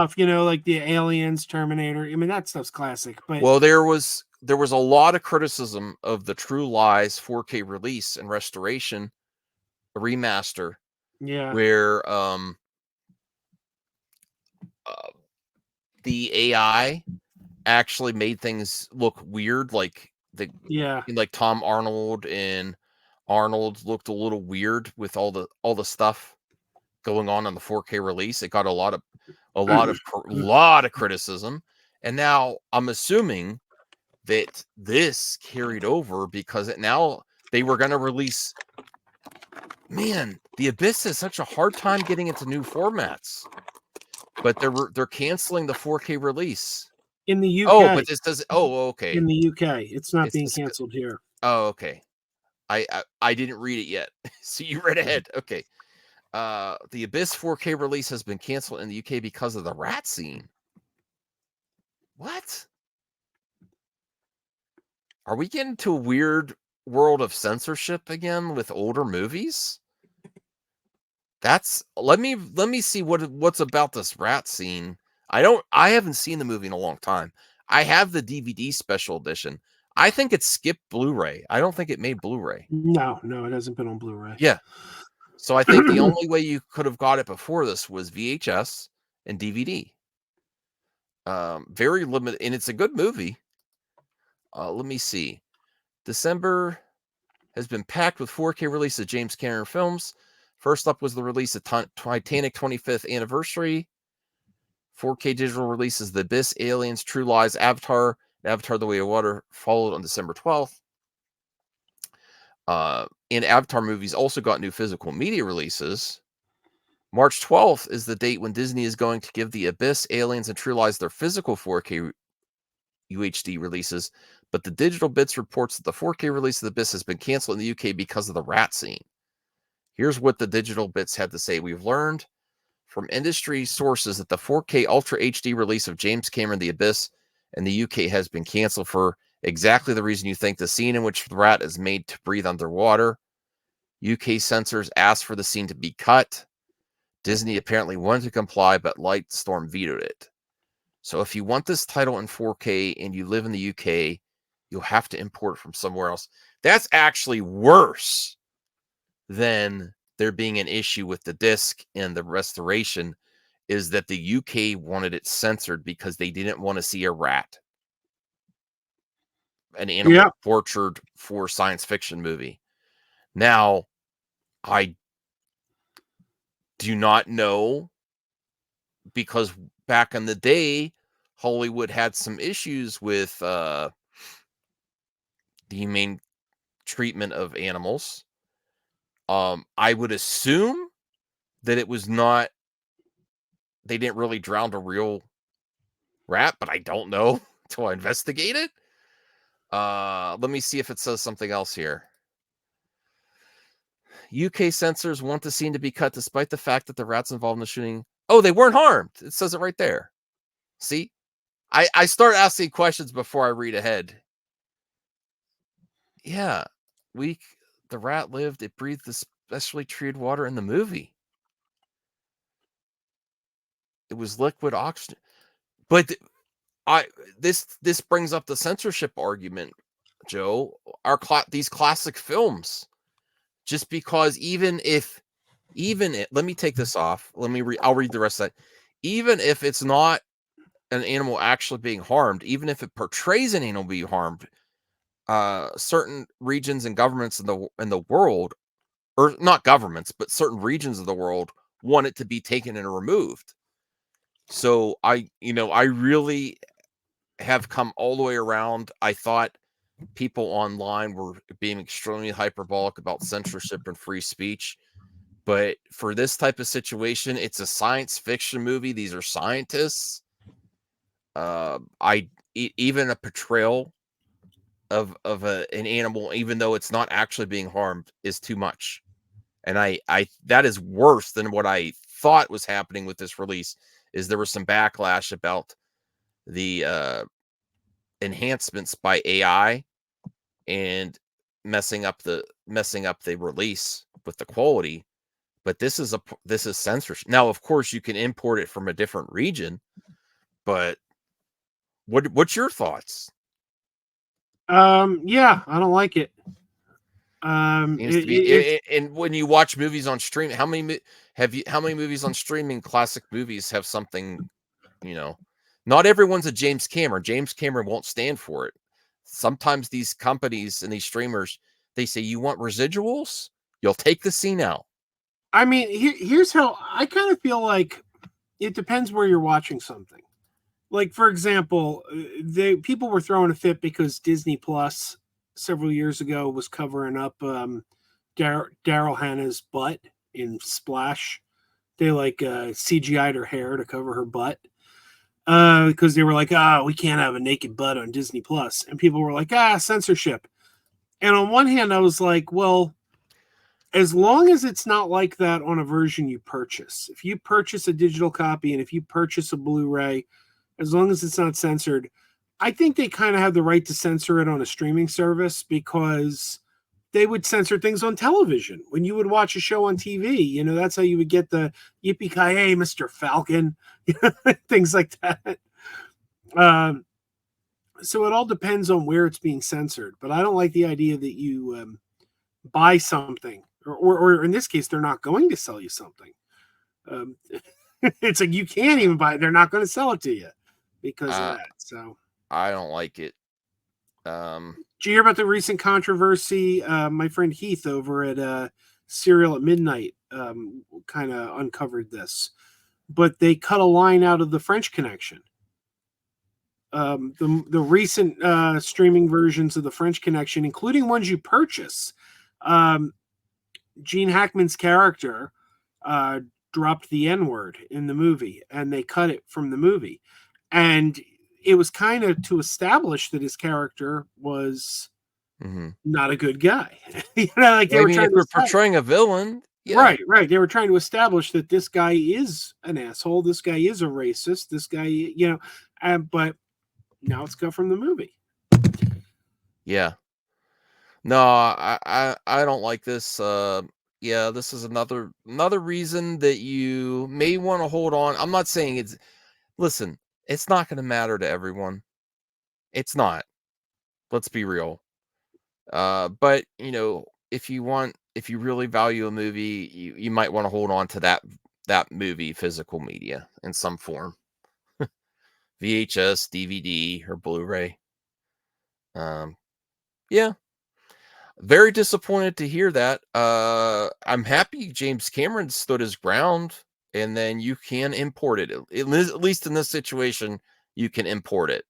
like the Aliens, Terminator. I mean, that stuff's classic. But Well, there was a lot of criticism of the True Lies 4K release and restoration, a remaster, yeah, where uh, the AI actually made things look weird, like yeah, like Tom Arnold and Arnold looked a little weird with all the stuff going on the 4K release. It got a lot of criticism, and now I'm assuming that this carried over because they were going to release. Man, the Abyss has such a hard time getting into new formats, but they're canceling the 4K release. in the Oh, UK. but this does. Oh, okay. In the UK, it's not It's being this. canceled here. Oh, okay. I didn't read it yet, so you read ahead. Okay. The Abyss 4K release has been canceled in the UK because of the rat scene. What? Are we getting to a weird world of censorship again with older movies? Let me see what's about this rat scene. I haven't seen the movie in a long time. I have the DVD special edition. I think it skipped Blu-ray. I don't think it made Blu-ray. No, it hasn't been on Blu-ray. Yeah. So I think the only way you could have got it before this was VHS and DVD. Very limited, and it's a good movie. Let me see. December has been packed with 4K release of James Cameron films. First up was the release of Titanic 25th anniversary. 4K digital releases The Abyss, Aliens, True Lies, Avatar, Avatar: The Way of Water followed on December 12th. And Avatar movies also got new physical media releases. March 12th is the date when Disney is going to give The Abyss, Aliens, and True Lies their physical 4K UHD releases, but the Digital Bits reports that the 4K release of The Abyss has been canceled in the UK because of the rat scene. Here's what the Digital Bits had to say. We've learned from industry sources that the 4K Ultra HD release of James Cameron The Abyss in the UK has been canceled for exactly the reason you think, the scene in which the rat is made to breathe underwater. UK censors asked for the scene to be cut. Disney apparently wanted to comply, but Lightstorm vetoed it. So if you want this title in 4K and you live in the UK, you'll have to import it from somewhere else. That's actually worse than there being an issue with the disc and the restoration, is that the UK wanted it censored because they didn't want to see a rat, an animal tortured for science fiction movie. Now, I do not know, because back in the day, Hollywood had some issues with the humane treatment of animals. I would assume that it was not, they didn't really drown a real rat, but I don't know until I investigate it. Let me see if it says something else here. UK censors want the scene to be cut despite the fact that the rats involved in the shooting, they weren't harmed. It says it right there. See? I start asking questions before I read ahead. Yeah, the rat lived, it breathed the specially treated water in the movie. It was liquid oxygen. But this brings up the censorship argument, Joe. These classic films, just because let me take this off. I'll read the rest of that. Even if it's not an animal actually being harmed, even if it portrays an animal being harmed, certain regions and governments in the world, or not governments, but certain regions of the world, want it to be taken and removed. So I really have come all the way around. I thought people online were being extremely hyperbolic about censorship and free speech. But for this type of situation, it's a science fiction movie. These are scientists. Even a portrayal of an animal, even though it's not actually being harmed, is too much. And I that is worse than what I thought was happening with this release. Is there was some backlash about the enhancements by AI and messing up the release with the quality. But this is censorship. Now, of course, you can import it from a different region, But what's your thoughts? Yeah, I don't like it. Seems to be, and when you watch movies on stream, how many movies on streaming, classic movies, have something, you know, not everyone's a James Cameron. James Cameron won't stand for it. Sometimes these companies and these streamers, they say, you want residuals? You'll take the scene out. I mean, here's how I kind of feel like it depends where you're watching something. Like, for example, people were throwing a fit because Disney Plus several years ago was covering up Daryl Hannah's butt in Splash. They like CGI'd her hair to cover her butt because they were like, we can't have a naked butt on Disney Plus, and people were like, censorship. And on one hand, I was like, well, as long as it's not like that on a version you purchase. If you purchase a digital copy and if you purchase a Blu-ray, as long as it's not censored, I think they kind of have the right to censor it on a streaming service because they would censor things on television. When you would watch a show on TV, that's how you would get the yippee-ki-yay, Mr. Falcon, things like that. So it all depends on where it's being censored. But I don't like the idea that you buy something, or in this case, they're not going to sell you something. It's like you can't even buy it. They're not going to sell it to you because of that. So I don't like it. Did you hear about the recent controversy? My friend Heath over at Serial at Midnight kind of uncovered this, but they cut a line out of the French Connection. The recent streaming versions of the French Connection, including ones you purchase, Gene Hackman's character dropped the N-word in the movie, and they cut it from the movie. And it was kind of to establish that his character was not a good guy. Like they were trying to portraying a villain. Yeah. Right. They were trying to establish that this guy is an asshole. This guy is a racist. This guy, but now it's cut from the movie. Yeah. No, I don't like this. This is another reason that you may want to hold on. I'm not saying listen, it's not going to matter to everyone. It's not. Let's be real. But if you really value a movie, you might want to hold on to that movie physical media in some form. VHS, DVD, or Blu-ray. Yeah. Very disappointed to hear that. I'm happy James Cameron stood his ground, and then you can import it. At least in this situation, you can import it.